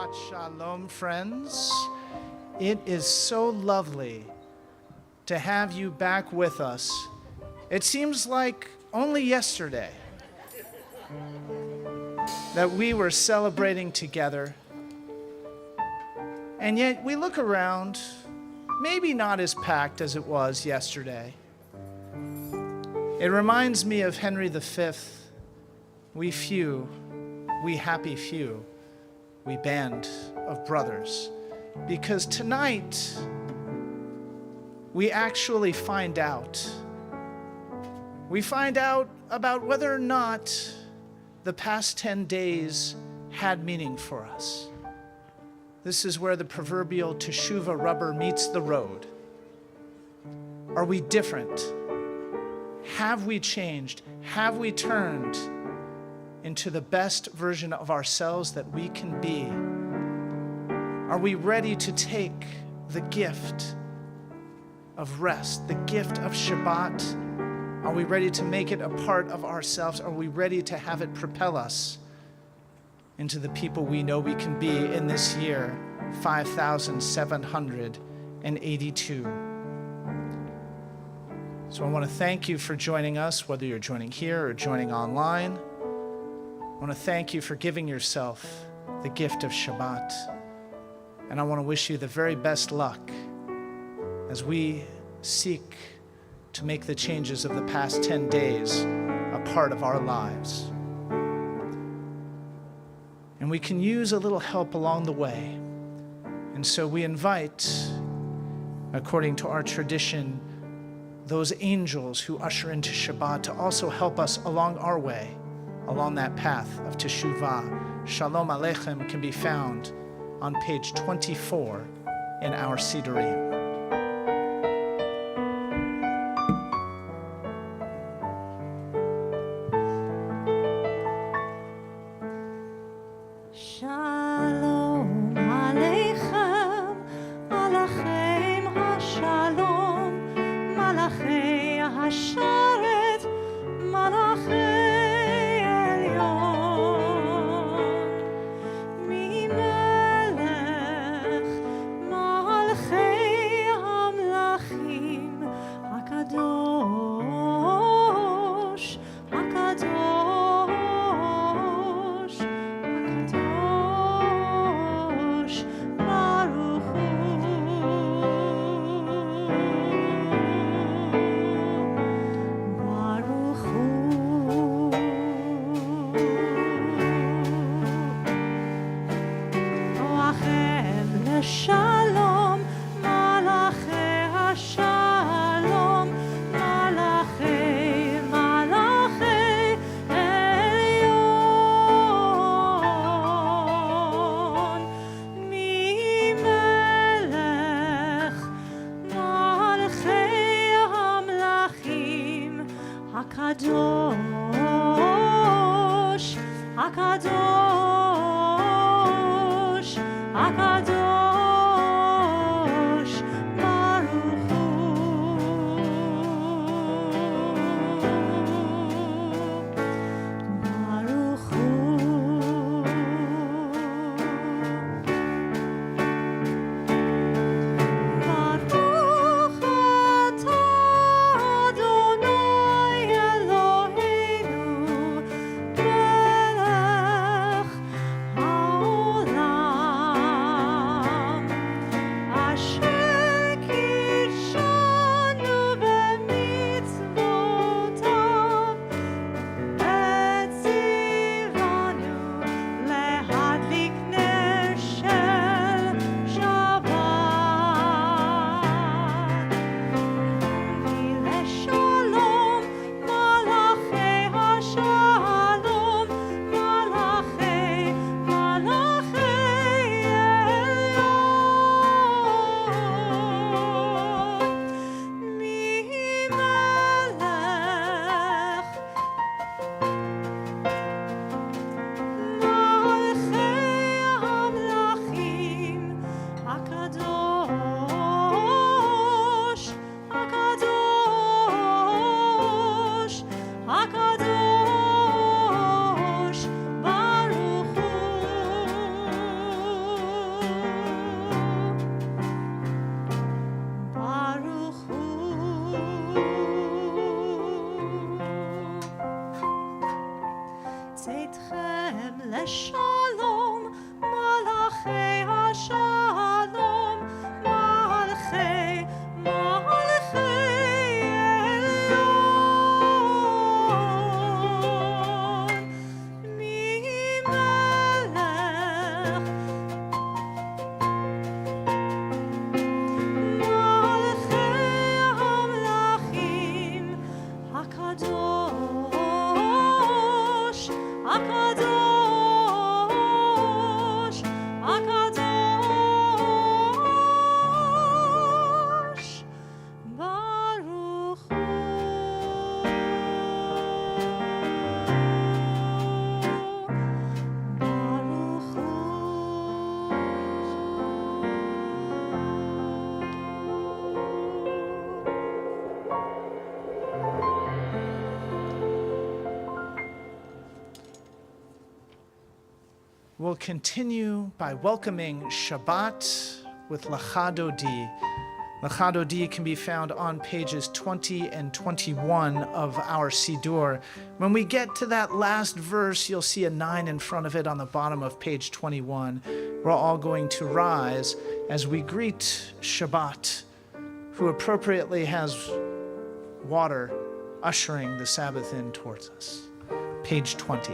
Shabbat Shalom, friends. It is so lovely to have you back with us. It seems like only yesterday that we were celebrating together. And yet we look around, maybe not as packed as it was yesterday. It reminds me of Henry V. We few, we happy few, we band of brothers. Because tonight, we actually find out. We find out about whether or not the past 10 days had meaning for us. This is where the proverbial teshuvah rubber meets the road. Are we different? Have we changed? Have we turned into the best version of ourselves that we can be? Are we ready to take the gift of rest, the gift of Shabbat? Are we ready to make it a part of ourselves? Are we ready to have it propel us into the people we know we can be in this year, 5,782? So I want to thank you for joining us, whether you're joining here or joining online. I want to thank you for giving yourself the gift of Shabbat. And I want to wish you the very best luck as we seek to make the changes of the past 10 days a part of our lives. And we can use a little help along the way. And so we invite, according to our tradition, those angels who usher into Shabbat to also help us along our way, along that path of Teshuvah. Shalom Aleichem can be found on page 24 in our Sidurim. Shalom Aleichem, Malachim HaShalom, Malachei HaSharet, Malachei Elyon, Mimelech Malchei HaMlachim, HaKadosh, HaKadosh, HaKadosh, Baruch Hu. Baruch Hu. Roachem leshalom, Malachei HaShalom, Malachei Elyon, Mimelech Malchei HaMlachim, HaKadosh, HaKadosh, HaKadosh, we'll continue by welcoming Shabbat with Lecha Dodi. Lecha Dodi can be found on pages 20 and 21 of our Siddur. When we get to that last verse, you'll see a 9 in front of it on the bottom of page 21. We're all going to rise as we greet Shabbat, who appropriately has water ushering the Sabbath in towards us. Page 20.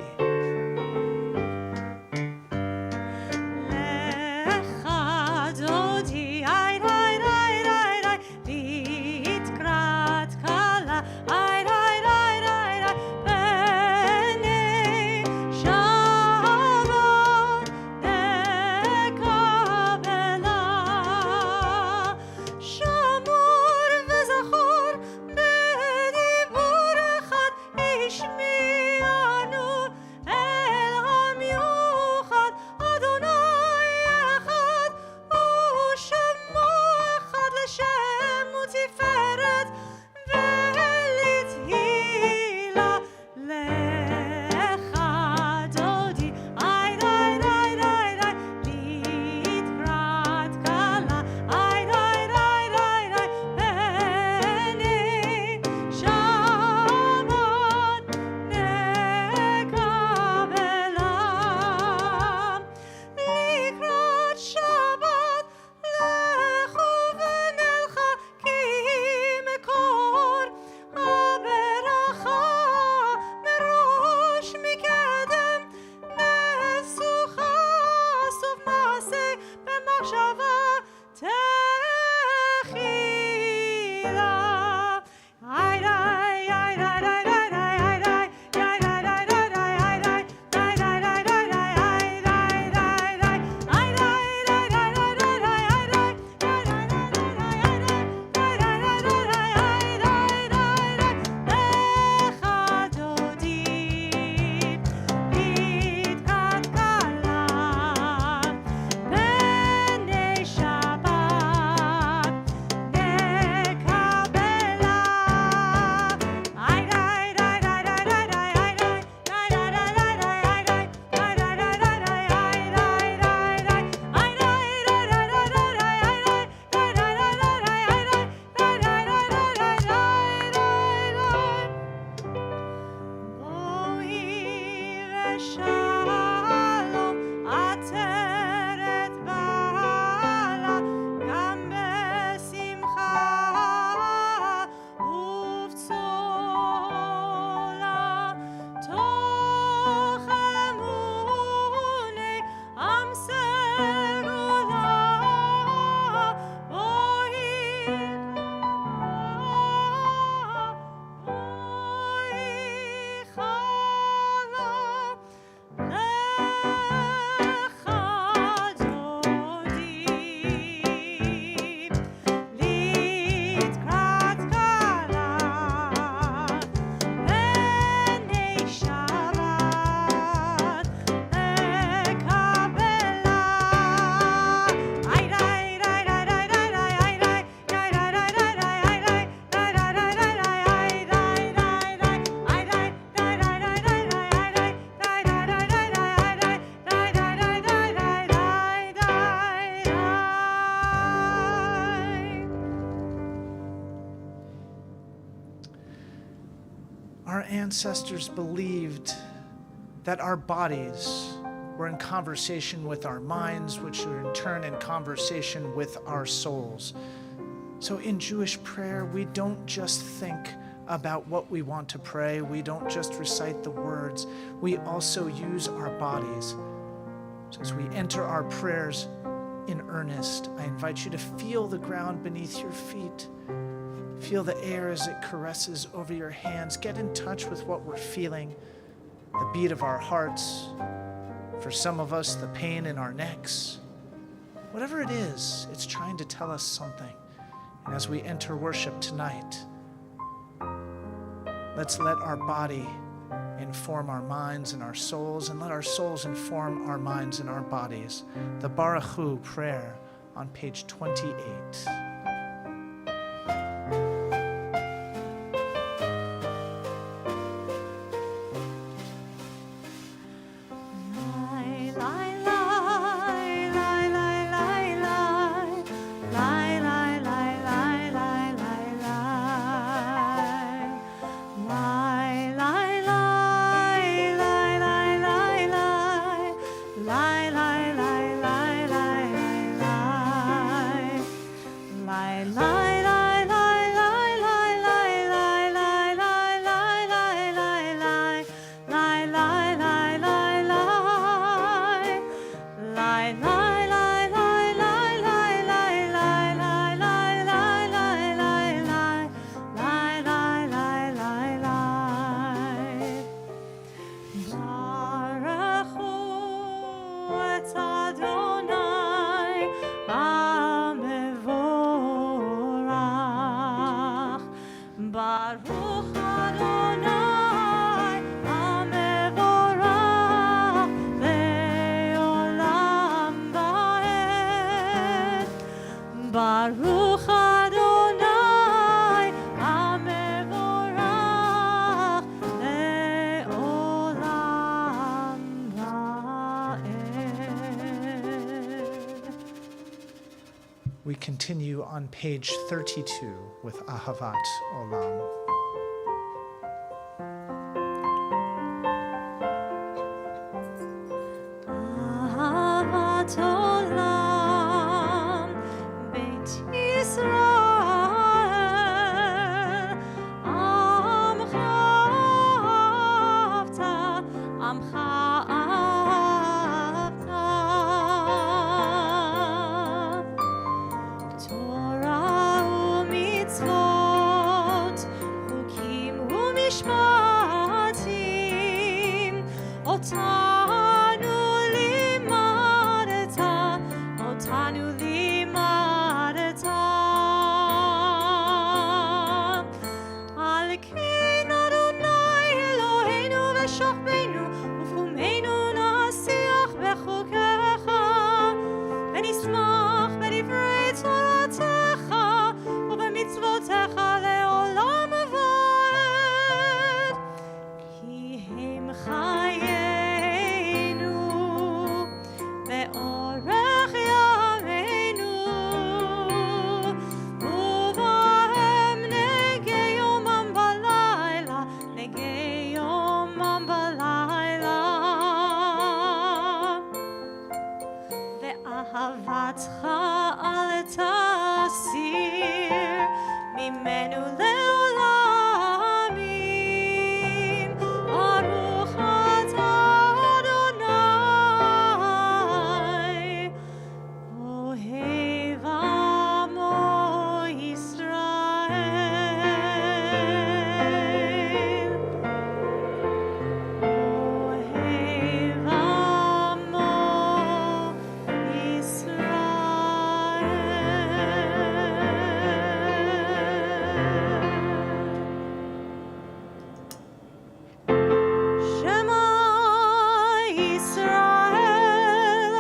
Our ancestors believed that our bodies were in conversation with our minds, which were in turn in conversation with our souls. So in Jewish prayer, we don't just think about what we want to pray. We don't just recite the words. We also use our bodies. So as we enter our prayers in earnest, I invite you to feel the ground beneath your feet. Feel the air as it caresses over your hands. Get in touch with what we're feeling, the beat of our hearts. For some of us, the pain in our necks. Whatever it is, it's trying to tell us something. And as we enter worship tonight, let's let our body inform our minds and our souls, and let our souls inform our minds and our bodies. The Baruch Hu prayer on page 28. Lai, lai, Baruch Adonai, Amevorach le'olam va'ed. We continue on page 32 with Ahavat Olam. Ahavat olam, Beit Yisrael, Amcha ahavta, Amcha ahavta. Torah u'mitzvot, chukim u'mishpatim, otanu limadeta, otanu limadeta. Al ken Adonai Eloheinu v'shachbeinu, ufumenu nasiach bechukecha, v'nismach b'divrei Toratecha, ובמצוותיך לעולם ועד. כי הם חיינו ואורך ימינו, ובהם נגי יומם בלילה, נגי יומם בלילה. ואהבתך אל תסיר ממנו לעולמים. ברוך אתה אדוני, אוהב עמו ישראל. אוהב עמו Shema Yisrael,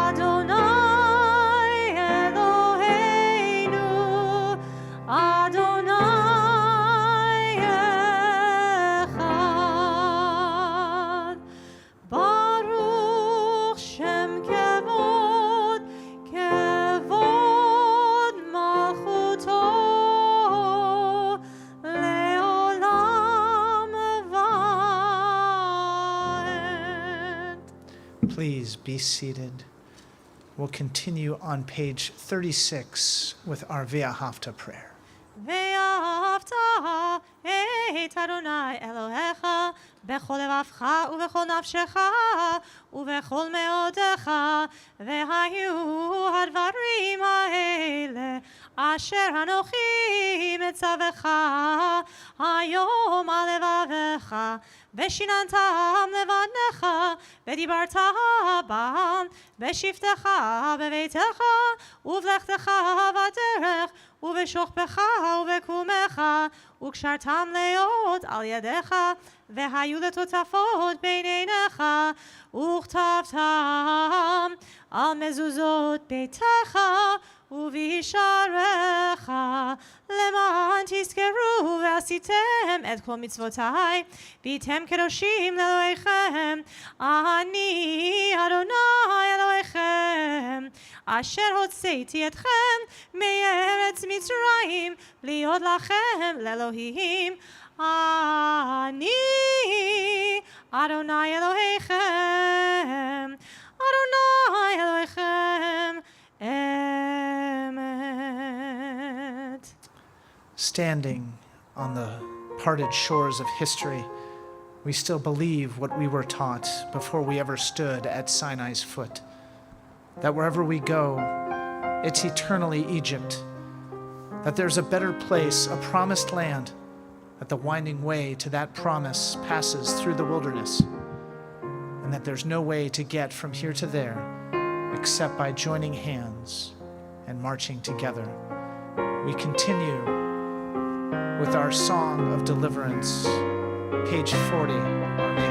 Adonai Eloheinu, Adonai Echad. Baruch Shem Kevod, Kevod Malchuto, Leolam Va'ed. Please be seated. We'll continue on page 36 with our Ve'ahavta prayer. ואהבת את אדוני אלוהיך בכל לבבך ובכל נפשך ובכל מאודך, והיו הדברים האלה אשר אנוכי מצווך היום על לבבך, ושיננתם לבניך, ודיברת בם בשבתך בביתך ובלכתך בדרך ובשוכבך ובקומך, וקשרתם להיות על ידיך, והיו לטוטפות בין עיניך, וכתבתם על מזוזות ביתך ובשעריך, למען תזכרו ועשיתם את כל מצוותיי, והייתם קדושים לאלוהיכם. אני אדוני אלוהיכם, אשר הוצאתי אתכם מארץ מצרים, להיות לכם לאלוהים. אני אדוני אלוהיכם, אדוני אלוהיכם, אמן. standing on the parted shores of history, we still believe what we were taught before we ever stood at Sinai's foot, that wherever we go, it's eternally Egypt, that there's a better place, a promised land, that the winding way to that promise passes through the wilderness, and that there's no way to get from here to there except by joining hands and marching together. We continue with our song of deliverance, page 40, Armei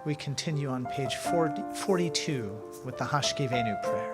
We continue on page 42 with the Hashkivenu prayer.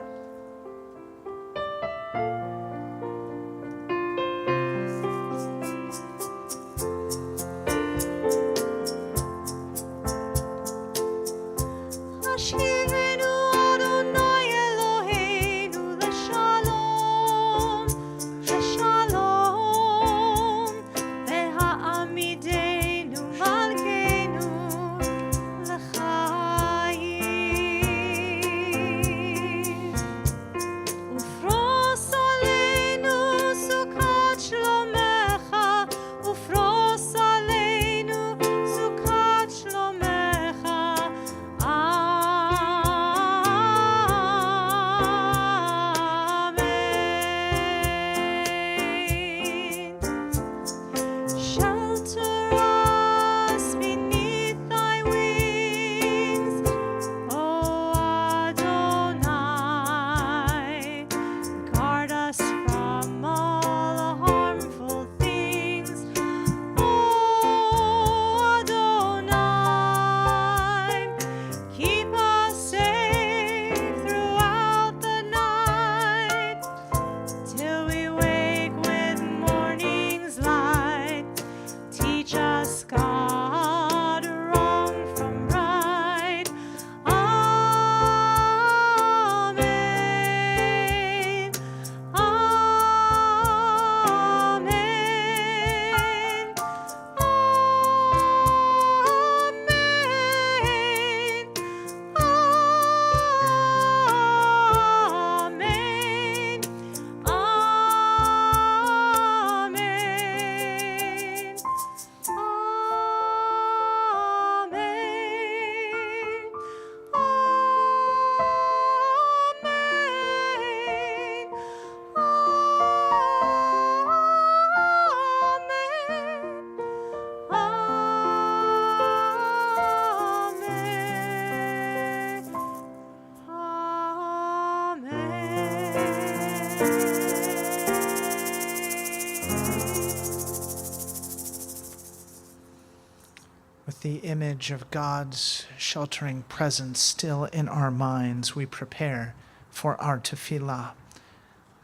With the image of God's sheltering presence still in our minds, we prepare for our tefillah.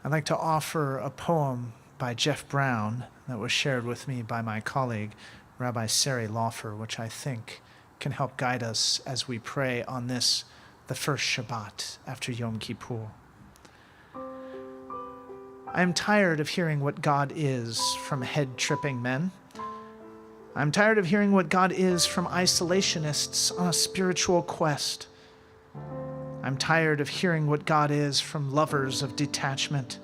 I'd like to offer a poem by Jeff Brown that was shared with me by my colleague, Rabbi Sari Laufer, which I think can help guide us as we pray on this, the first Shabbat after Yom Kippur. I am tired of hearing what God is from head-tripping men. I'm tired of hearing what God is from isolationists on a spiritual quest. I'm tired of hearing what God is from lovers of detachment.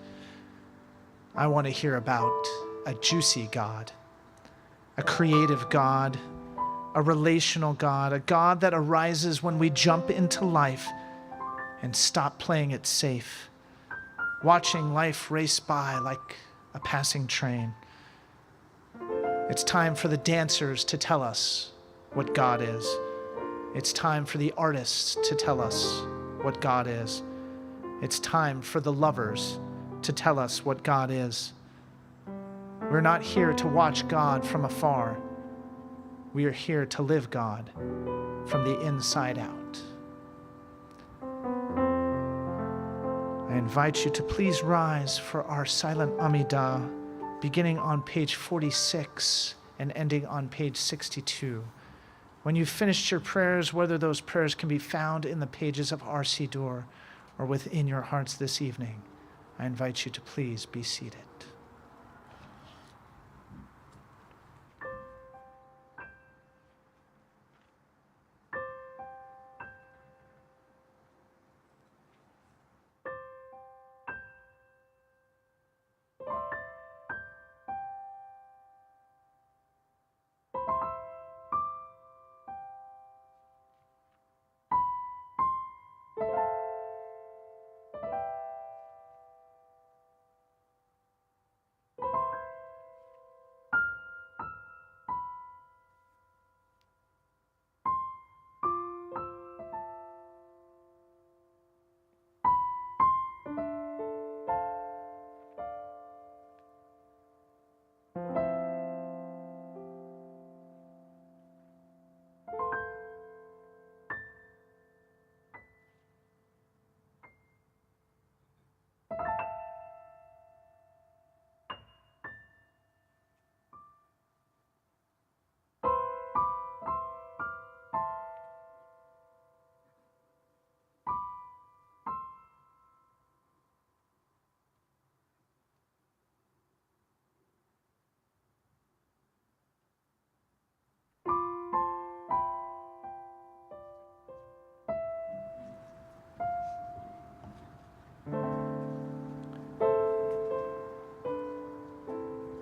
I want to hear about a juicy God, a creative God, a relational God, a God that arises when we jump into life and stop playing it safe, watching life race by like a passing train. It's time for the dancers to tell us what God is. It's time for the artists to tell us what God is. It's time for the lovers to tell us what God is. We're not here to watch God from afar. We are here to live God from the inside out. I invite you to please rise for our silent amidah, beginning on page 46 and ending on page 62. When you've finished your prayers, whether those prayers can be found in the pages of our Siddur or within your hearts this evening, I invite you to please be seated.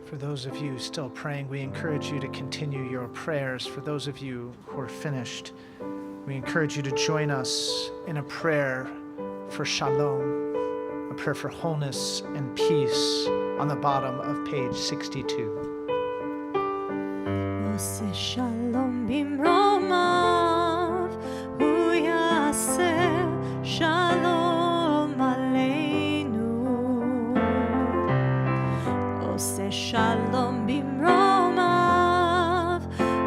For those of you still praying, we encourage you to continue your prayers. For those of you who are finished, we encourage you to join us in a prayer for shalom, a prayer for wholeness and peace on the bottom of page 62. עושה שלום במרומיו, הוא יעשה שלום עלינו. עושה שלום במרומיו,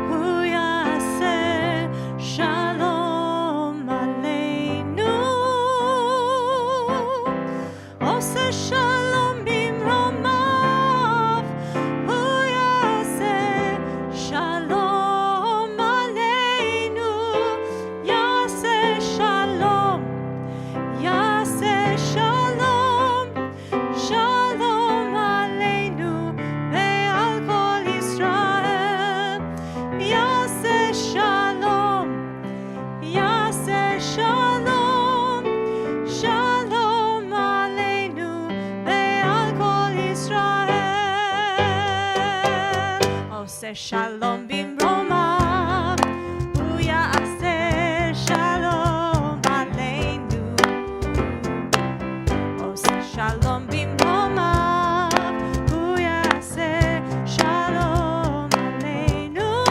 הוא יעשה שלום עלינו. עושה שלום במרומיו, הוא יעשה שלום עלינו. יעשה שלום, יעשה שלום, שלום עלינו ועל כל ישראל. יעשה שלום, יעשה שלום, שלום עלינו ועל כל ישראל. עושה שלום במרומיו, הוא יעשה שלום עלינו. עושה שלום במרומיו, הוא יעשה שלום עלינו.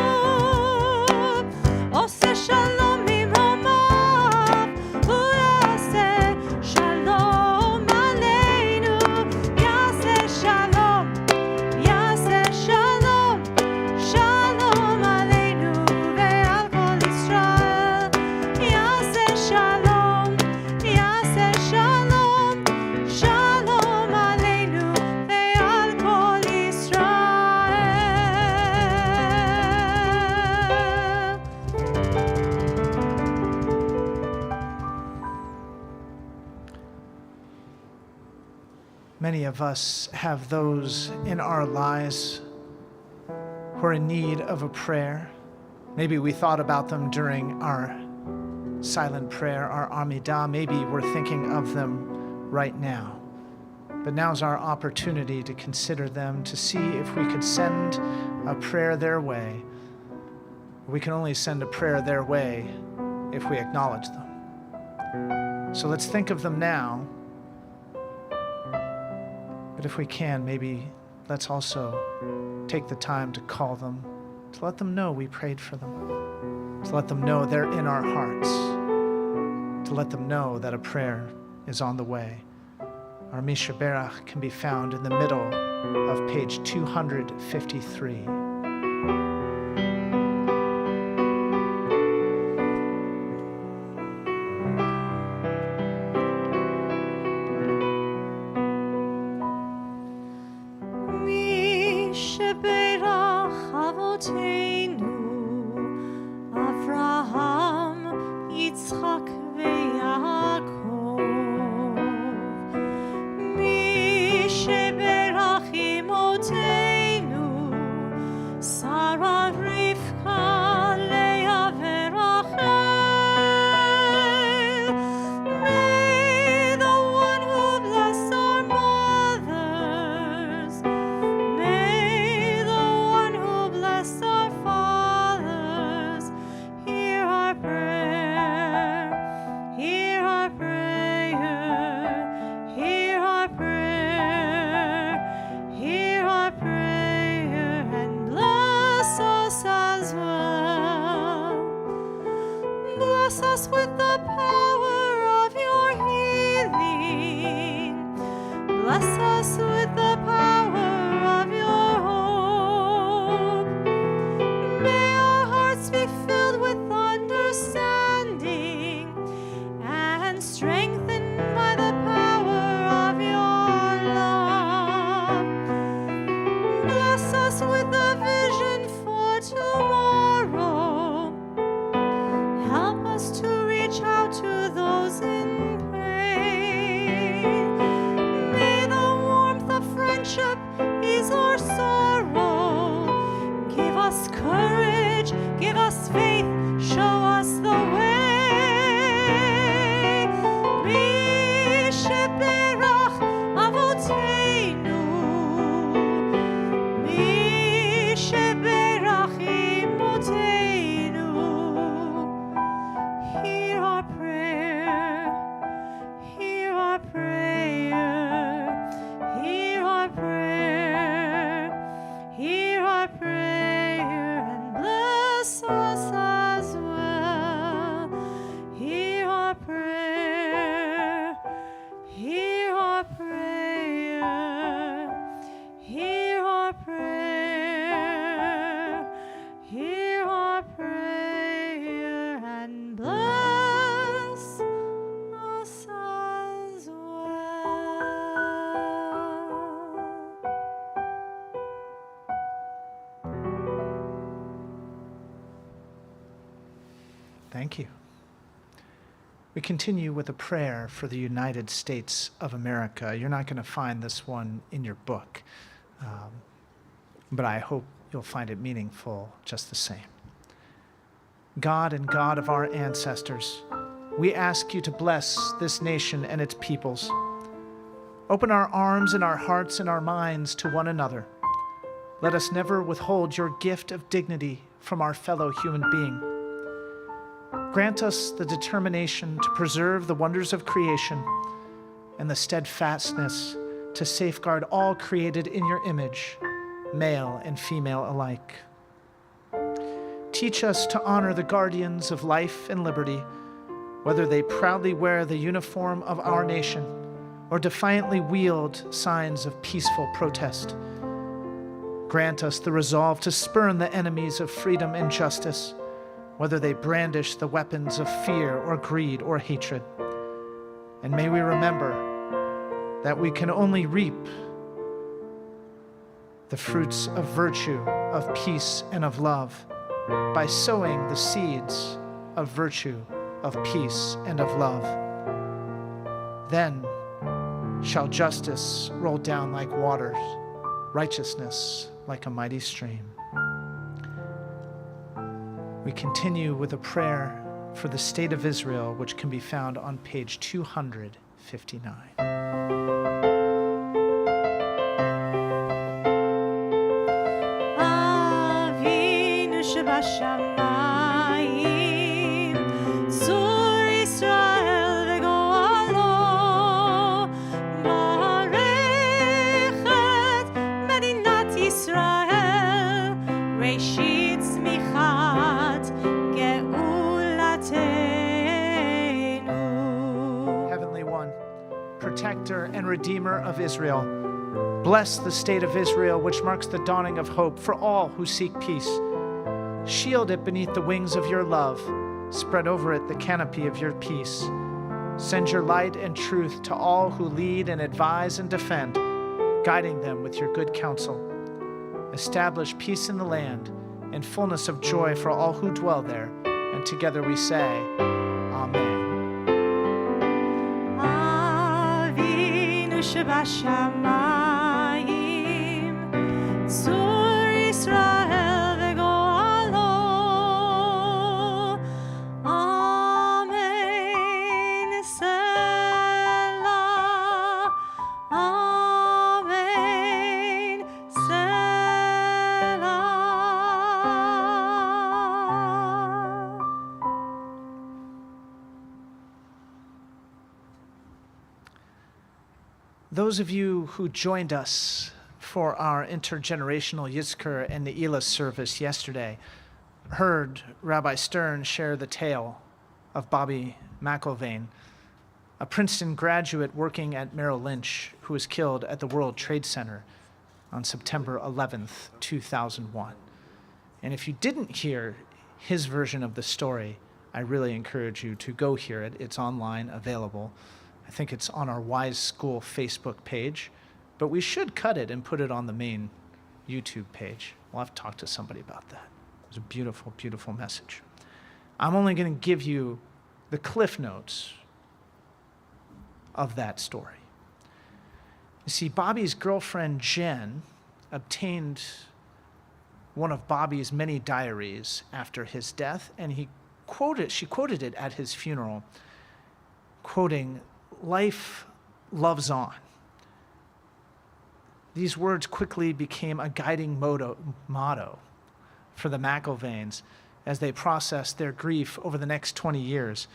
עושה שלום במרומיו, הוא יעשה שלום עלינו. יעשה שלום, יעשה שלום, שלום Many of us have those in our lives who are in need of a prayer. Maybe we thought about them during our silent prayer, our amidah. Maybe we're thinking of them right now. But now's our opportunity to consider them, to see if we could send a prayer their way. We can only send a prayer their way if we acknowledge them. So let's think of them now. But if we can, maybe let's also take the time to call them, to let them know we prayed for them, to let them know they're in our hearts, to let them know that a prayer is on the way. Our Mishaberach can be found in the middle of page 253. Mishaberach Avoteinu, Avraham, Yitzchak veYaakov. Mishaberach Imoteinu, Sarah, Rivka, Leah veRachel. May the one who blessed our mothers, may the one who blessed our fathers, hear our prayer, hear our prayer, hear our prayer, hear our prayer, and bless us as well. Bless us with the power of your healing. Bless us with the power of your hope. May our hearts be filled with understanding and strengthened by the power of your love. Bless us with a vision for tomorrow. Help us to reach out to those in pain. May the warmth of friendship ease our sorrow. Give us courage, give us faith, show us the way. Mishaberach Avoteinu, Mishaberach Imoteinu. Hear our prayer, hear our prayer, hear our prayer, hear our prayer, and bless us as well. Hear our prayer, hear our prayer, hear our prayer, hear our prayer, and bless us as well. Thank you. We continue with a prayer for the United States of America. You're not going to find this one in your book, but I hope you'll find it meaningful just the same. God and God of our ancestors, we ask you to bless this nation and its peoples. Open our arms and our hearts and our minds to one another. Let us never withhold your gift of dignity from our fellow human being. Grant us the determination to preserve the wonders of creation and the steadfastness to safeguard all created in your image, male and female alike. Teach us to honor the guardians of life and liberty, whether they proudly wear the uniform of our nation or defiantly wield signs of peaceful protest. Grant us the resolve to spurn the enemies of freedom and justice, whether they brandish the weapons of fear or greed or hatred. And may we remember that we can only reap the fruits of virtue, of peace, and of love by sowing the seeds of virtue, of peace, and of love. Then shall justice roll down like waters, righteousness like a mighty stream. We continue with a prayer for the state of Israel, which can be found on page 259. Avinu Shebashamayim, Zur Yisrael v'go'alo, Barech et Medinat Yisrael, Reshit Tzmichat Ge'ulatenu. Heavenly One, protector and redeemer of Israel, bless the state of Israel, which marks the dawning of hope for all who seek peace. Shield it beneath the wings of your love. Spread over it the canopy of your peace. Send your light and truth to all who lead and advise and defend, guiding them with your good counsel. Establish peace in the land and fullness of joy for all who dwell there. And together we say, Amen. Avinu Shebashamayim, Zur Yisrael v'go'alo, Amen. Selah, Amen. Selah. Those of you who joined us for our intergenerational Yizkor and the Elah service yesterday heard Rabbi Stern share the tale of Bobby McIlvaine, a Princeton graduate working at Merrill Lynch who was killed at the World Trade Center on September 11th, 2001. And if you didn't hear his version of the story, I really encourage you to go hear it. It's online, available. I think it's on our Wise School Facebook page, but we should cut it and put it on the main YouTube page. We'll have to talk to somebody about that. It was a beautiful, beautiful message. I'm only going to give you the cliff notes of that story. You see, Bobby's girlfriend, Jen, obtained one of Bobby's many diaries after his death, and she quoted it at his funeral, quoting, "Life loves on." These words quickly became a guiding motto for the McIlvaines as they processed their grief over the next 20 years.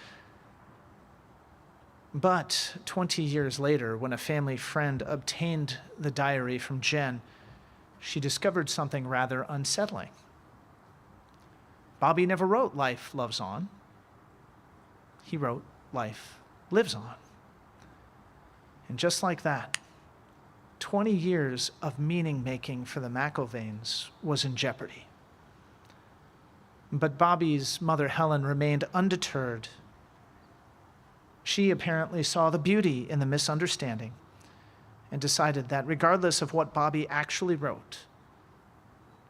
But 20 years later, when a family friend obtained the diary from Jen, she discovered something rather unsettling. Bobby never wrote "Life loves on." He wrote "Life lives on." And just like that, 20 years of meaning-making for the McIlvaines was in jeopardy. But Bobby's mother, Helen, remained undeterred. She apparently saw the beauty in the misunderstanding and decided that regardless of what Bobby actually wrote,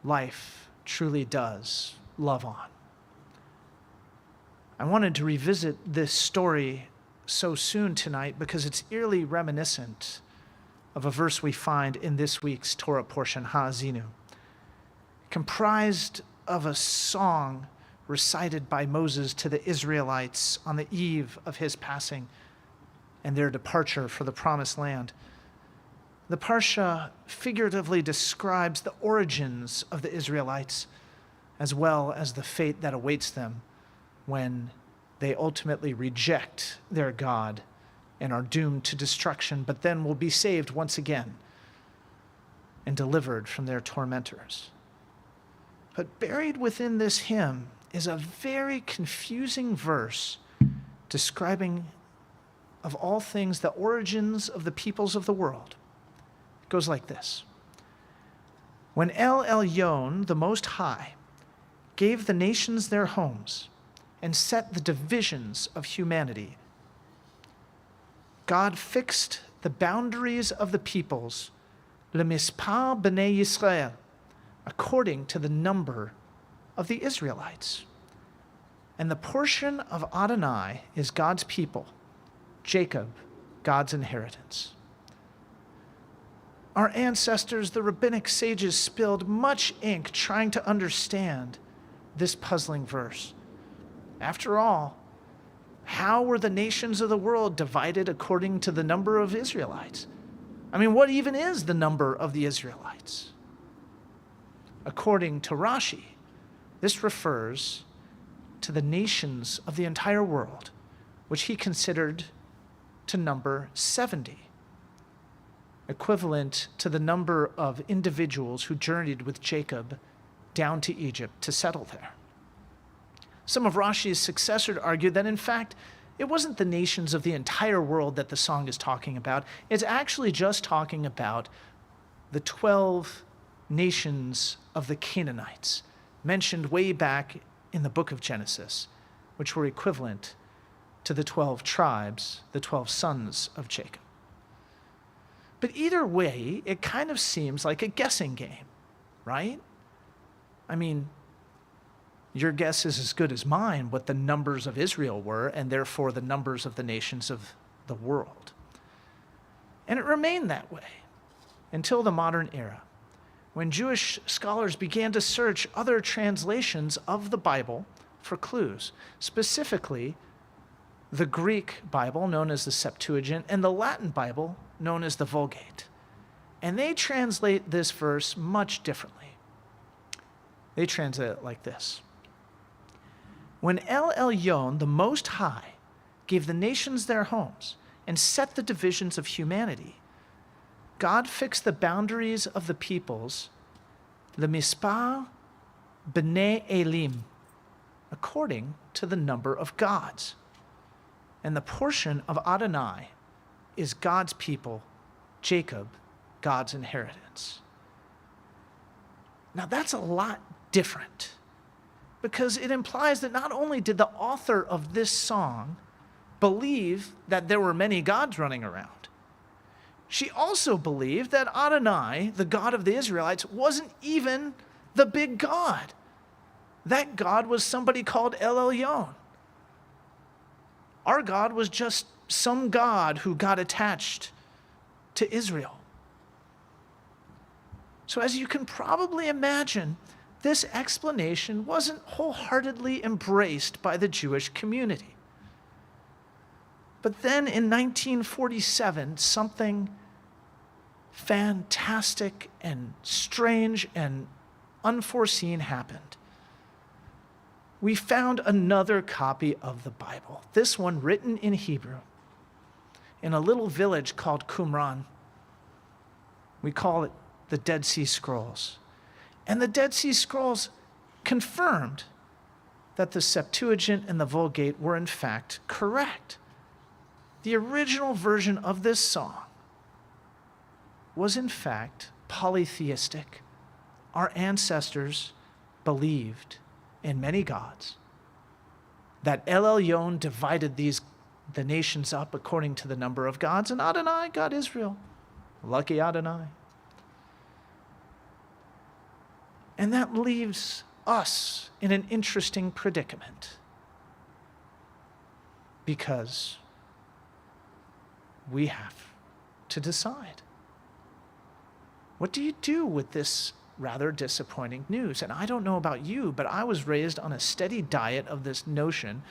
life truly does love on. I wanted to revisit this story so soon tonight because it's eerily reminiscent of a verse we find in this week's Torah portion, Ha'azinu, comprised of a song recited by Moses to the Israelites on the eve of his passing and their departure for the Promised Land. The Parsha figuratively describes the origins of the Israelites as well as the fate that awaits them when they ultimately reject their God and are doomed to destruction, but then will be saved once again and delivered from their tormentors. But buried within this hymn is a very confusing verse describing, of all things, the origins of the peoples of the world. It goes like this. When El Elyon, the Most High, gave the nations their homes and set the divisions of humanity, God fixed the boundaries of the peoples, lemispar b'nei Yisrael, according to the number of the Israelites. And the portion of Adonai is God's people, Jacob, God's inheritance. Our ancestors, the rabbinic sages, spilled much ink trying to understand this puzzling verse. After all, how were the nations of the world divided according to the number of Israelites? I mean, what even is the number of the Israelites? According to Rashi, this refers to the nations of the entire world, which he considered to number 70, equivalent to the number of individuals who journeyed with Jacob down to Egypt to settle there. Some of Rashi's successors argued that, in fact, it wasn't the nations of the entire world that the song is talking about. It's actually just talking about the 12 nations of the Canaanites, mentioned way back in the book of Genesis, which were equivalent to the 12 tribes, the 12 sons of Jacob. But either way, it kind of seems like a guessing game, right? I mean, your guess is as good as mine what the numbers of Israel were, and therefore the numbers of the nations of the world. And it remained that way until the modern era, when Jewish scholars began to search other translations of the Bible for clues, specifically the Greek Bible, known as the Septuagint, and the Latin Bible, known as the Vulgate. And they translate this verse much differently. They translate it like this. When El Elyon, the Most High, gave the nations their homes and set the divisions of humanity, God fixed the boundaries of the peoples, the Mispar B'nai Elim, according to the number of gods. And the portion of Adonai is God's people, Jacob, God's inheritance. Now that's a lot different, because it implies that not only did the author of this song believe that there were many gods running around, she also believed that Adonai, the God of the Israelites, wasn't even the big God. That God was somebody called El Elyon. Our God was just some God who got attached to Israel. So as you can probably imagine, this explanation wasn't wholeheartedly embraced by the Jewish community. But then in 1947, something fantastic and strange and unforeseen happened. We found another copy of the Bible, this one written in Hebrew, in a little village called Qumran. We call it the Dead Sea Scrolls. And the Dead Sea Scrolls confirmed that the Septuagint and the Vulgate were in fact correct. The original version of this song was in fact polytheistic. Our ancestors believed in many gods, that El Elyon divided the nations up according to the number of gods, and Adonai got Israel. Lucky Adonai. And that leaves us in an interesting predicament, because we have to decide. What do you do with this rather disappointing news? And I don't know about you, but I was raised on a steady diet of this notion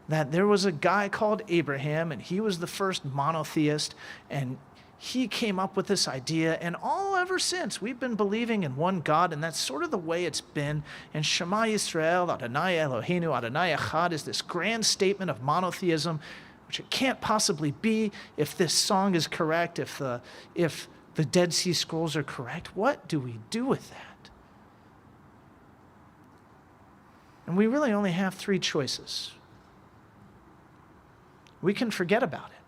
that there was a guy called Abraham, and he was the first monotheist, and he came up with this idea, and all ever since we've been believing in one God, and that's sort of the way it's been. And Shema Yisrael, Adonai Eloheinu, Adonai Echad is this grand statement of monotheism, which it can't possibly be if this song is correct, if the Dead Sea Scrolls are correct. What do we do with that? And we really only have three choices. We can forget about it.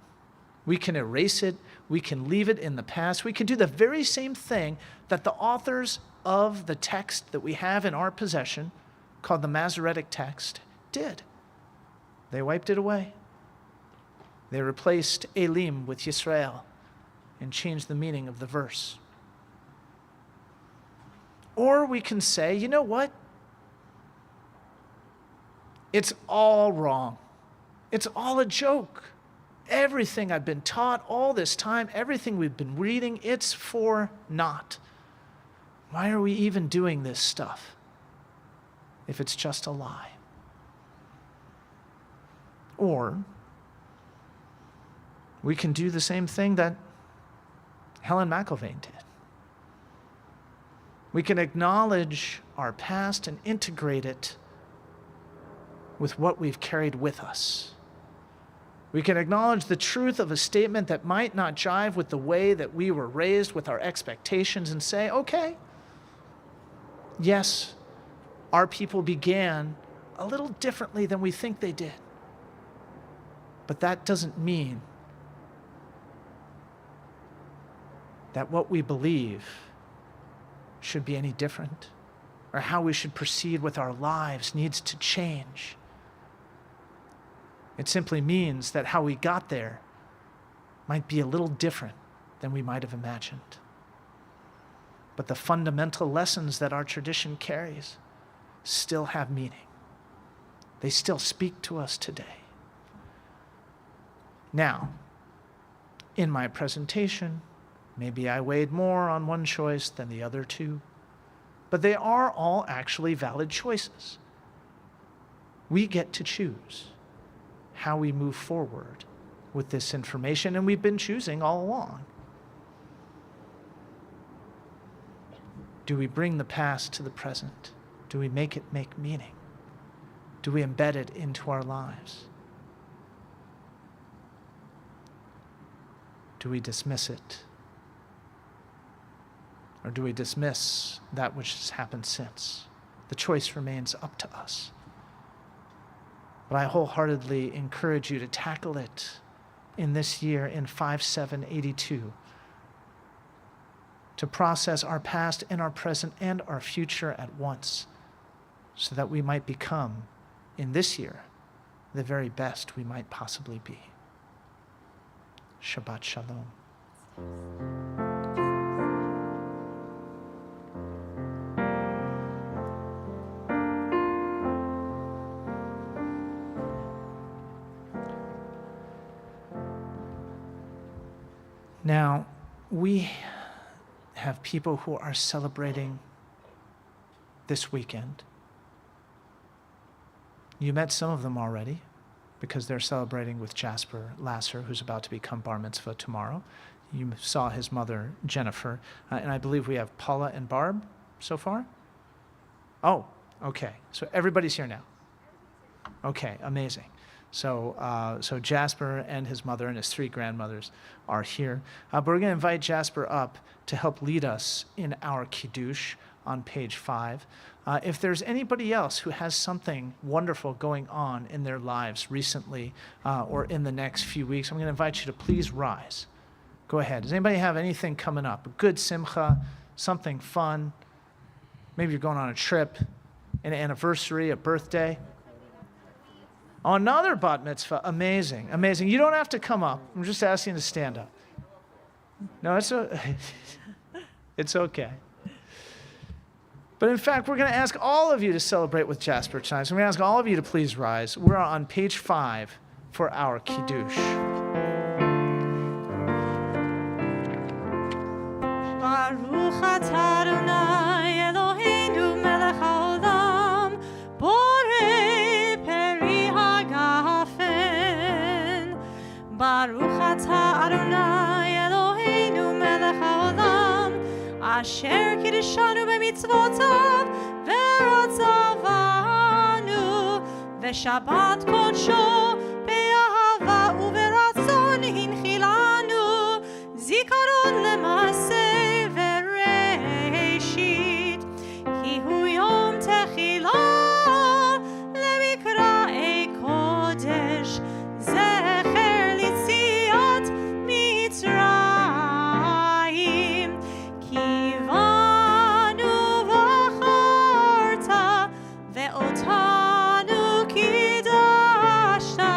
We can erase it. We can leave it in the past. We can do the very same thing that the authors of the text that we have in our possession, called the Masoretic text, did. They wiped it away. They replaced Elim with Yisrael and changed the meaning of the verse. Or we can say, you know what? It's all wrong. It's all a joke. everything I've been taught all this time, everything we've been reading, it's for naught. Why are we even doing this stuff if it's just a lie? Or we can do the same thing that Helen McIlvaine did. We can acknowledge our past and integrate it with what we've carried with us. We can acknowledge the truth of a statement that might not jive with the way that we were raised, with our expectations, and say, okay, yes, our people began a little differently than we think they did. But that doesn't mean that what we believe should be any different, or how we should proceed with our lives needs to change. It simply means that how we got there might be a little different than we might have imagined. But the fundamental lessons that our tradition carries still have meaning. They still speak to us today. Now, in my presentation, maybe I weighed more on one choice than the other two, but they are all actually valid choices. We get to choose how we move forward with this information, and we've been choosing all along. Do we bring the past to the present? Do we make it make meaning? Do we embed it into our lives? Do we dismiss it? Or do we dismiss that which has happened since? The choice remains up to us. But I wholeheartedly encourage you to tackle it in this year in 5782, to process our past and our present and our future at once, so that we might become, in this year, the very best we might possibly be. Shabbat Shalom. Now, we have people who are celebrating this weekend. You met some of them already because they're celebrating with Jasper Lasser, who's about to become bar mitzvah tomorrow. You saw his mother, Jennifer, and I believe we have Paula and Barb so far? Oh, okay. So everybody's here now. Okay, amazing. So Jasper and his mother and his three grandmothers are here. But we're going to invite Jasper up to help lead us in our Kaddish on page 5. If there's anybody else who has something wonderful going on in their lives recently or in the next few weeks, I'm going to invite you to please rise. Go ahead. Does anybody have anything coming up? A good simcha, something fun? Maybe you're going on a trip, an anniversary, a birthday. Oh, another bat mitzvah. Amazing, amazing. You don't have to come up. I'm just asking you to stand up. No, it's okay. But in fact, we're going to ask all of you to celebrate with Jasper tonight. So we're going to ask all of you to please rise. We're on page 5 for our Kiddush. Baruch atah Adonai Eloheinu melech haolam, borei peri hagafen. Baruch atah Adonai Eloheinu melech haolam, asher kiddeshanu b'mitzvotav v'ratzavanu, v'shabbat kodsho be'ahava u'v'ratzon hinchilanu, zikaron lemaseh v'reishit, ki hu yom techila lemikra'ei kodesh, zecher litziat mitzrayim, kivanu v'charta ve'otanu kiddashta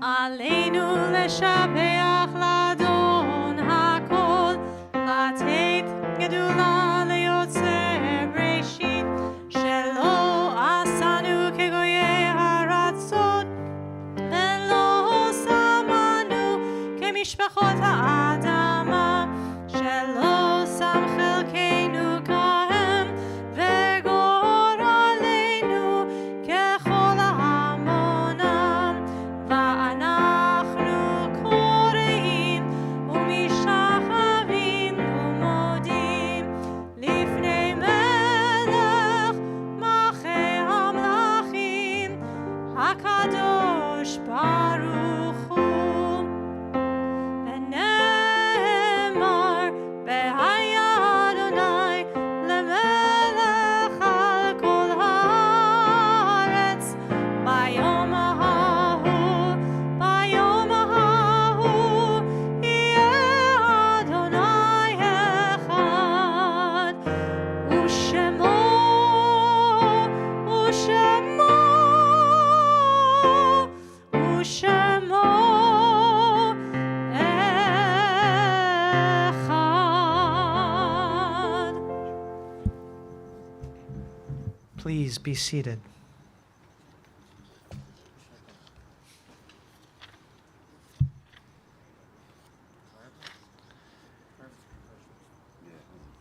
עלינו לשבח לאדון הכל, לתת גדולה ליוצר בראשית, שלא עשנו כגויי הארצות, ולא שמנו כמשפחות האדמה, שלא שם חלקנו כהם, וגורלנו ככל המונם, ואנחנו קוראים ומשחווים ומודים לפני מלך מלכי המלכים, הקדוש ברוך הוא. ונאמר והיה אדוני למלך על כל הארץ ביום ההוא, ביום ההוא יהיה אדוני אחד, ושמו אחד. Please be seated.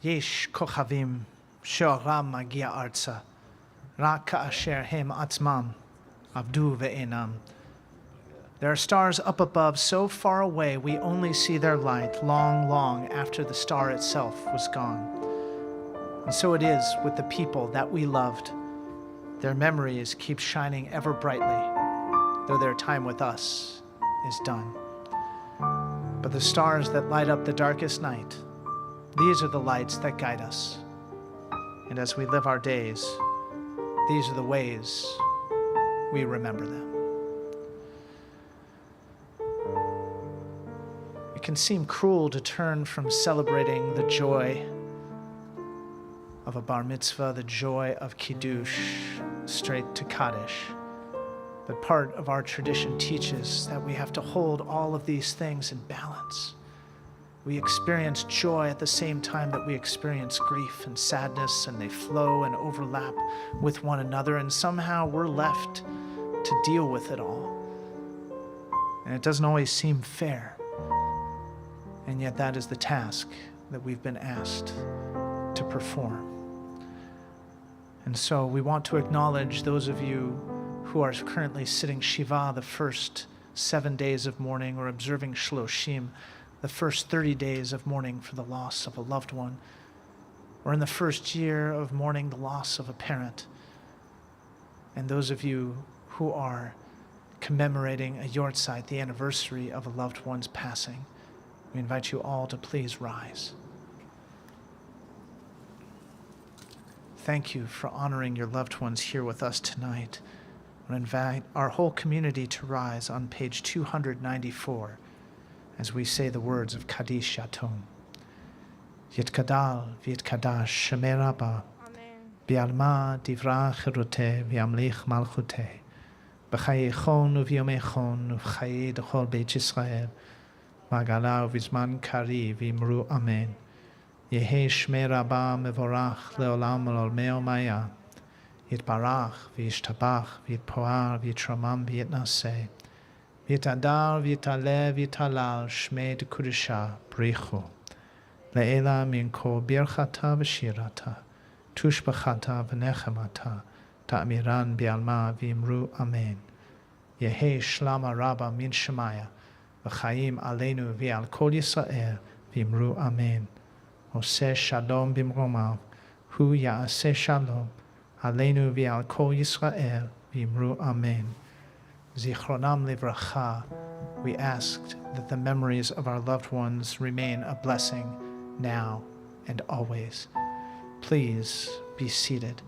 יש כוכבים שאורם מגיע ארצה, רק כאשר הם עצמם עבדו ואינם. There are stars up above so far away we only see their light long, long after the star itself was gone. And so it is with the people that we loved. Their memories keep shining ever brightly, though their time with us is done. But the stars that light up the darkest night, these are the lights that guide us. And as we live our days, these are the ways we remember them. It can seem cruel to turn from celebrating the joy of a bar mitzvah, the joy of Kiddush, straight to Kaddish. But part of our tradition teaches that we have to hold all of these things in balance. We experience joy at the same time that we experience grief and sadness, and they flow and overlap with one another, and somehow we're left to deal with it all. And it doesn't always seem fair. And yet that is the task that we've been asked to perform. And so we want to acknowledge those of you who are currently sitting Shiva the first 7 days of mourning, or observing Shloshim, the first 30 days of mourning for the loss of a loved one, or in the first year of mourning the loss of a parent. And those of you who are commemorating a yortzeit, the anniversary of a loved one's passing, we invite you all to please rise. Thank you for honoring your loved ones here with us tonight. I invite our whole community to rise on page 294 as we say the words of Kaddish Yatom. Yitkadal v'yitkadash Shemei Rabbah bi'alma divra chiruteh v'yamlich malchuteh b'chayei chon u'v'yomei chon u'v'chayei d'chol Beit Yisrael v'agala u'v'zman kari v'imru amen. Yehi Shmei Rabbah mevorach leolam olmei omaya. Yitbarach v'yishtabach v'yitpoar v'yitramam v'yitnaseh. V'yitadar v'yitaleh v'yitalal Shmei d'Kudisha brichu. Le'ela min kol birchata v'shirata. Tushbachata v'nechemata. Ta'miran bi'alma v'imru amen. Yehi Shlama Rabba min Shemaya. V'chayim aleinu v'al kol Yisrael v'imru amen. Oseh shalom bimromav, hu ya'aseh shalom, aleinu v'al kol Yisrael, v'imru amen. Zichronam livracha, we asked that the memories of our loved ones remain a blessing now and always. Please be seated.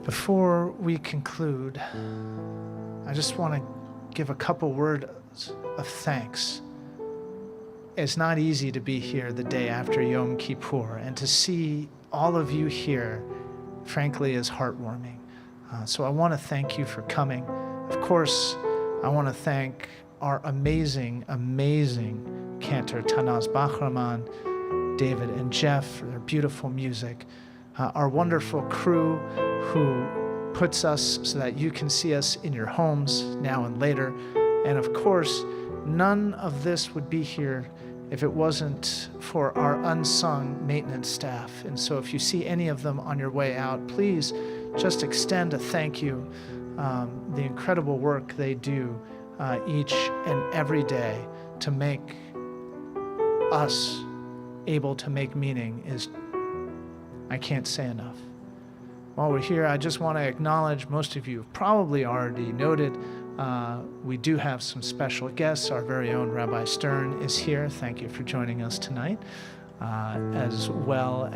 Before we conclude, I just want to give a couple words of thanks. It's not easy to be here the day after Yom Kippur, and to see all of you here, frankly, is heartwarming. So I want to thank you for coming. Of course, I want to thank our amazing, amazing cantor, Tanaz Bachraman, David and Jeff, for their beautiful music. Our wonderful crew who puts us so that you can see us in your homes now and later. And of course, none of this would be here if it wasn't for our unsung maintenance staff. And so if you see any of them on your way out, please just extend a thank you. The incredible work they do each and every day to make us able to make meaning is, I can't say enough. While we're here, I just want to acknowledge, most of you have probably already noted, we do have some special guests. Our very own Rabbi Stern is here. Thank you for joining us tonight, as well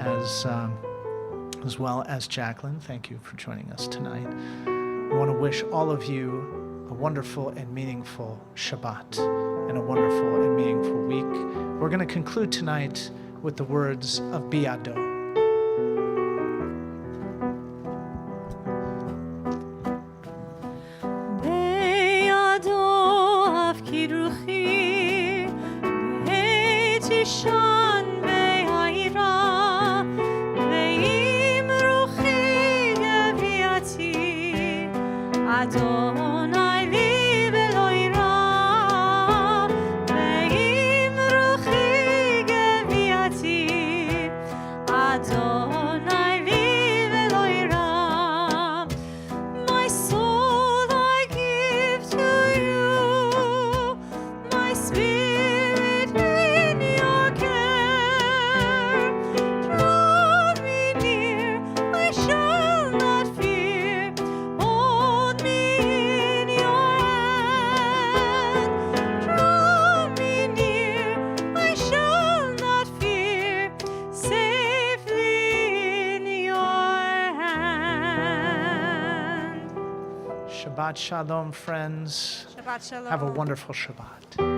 as Jacqueline. Thank you for joining us tonight. I want to wish all of you a wonderful and meaningful Shabbat and a wonderful and meaningful week. We're going to conclude tonight with the words of Biado. Shabbat Shalom, friends. Shabbat Shalom. Have a wonderful Shabbat.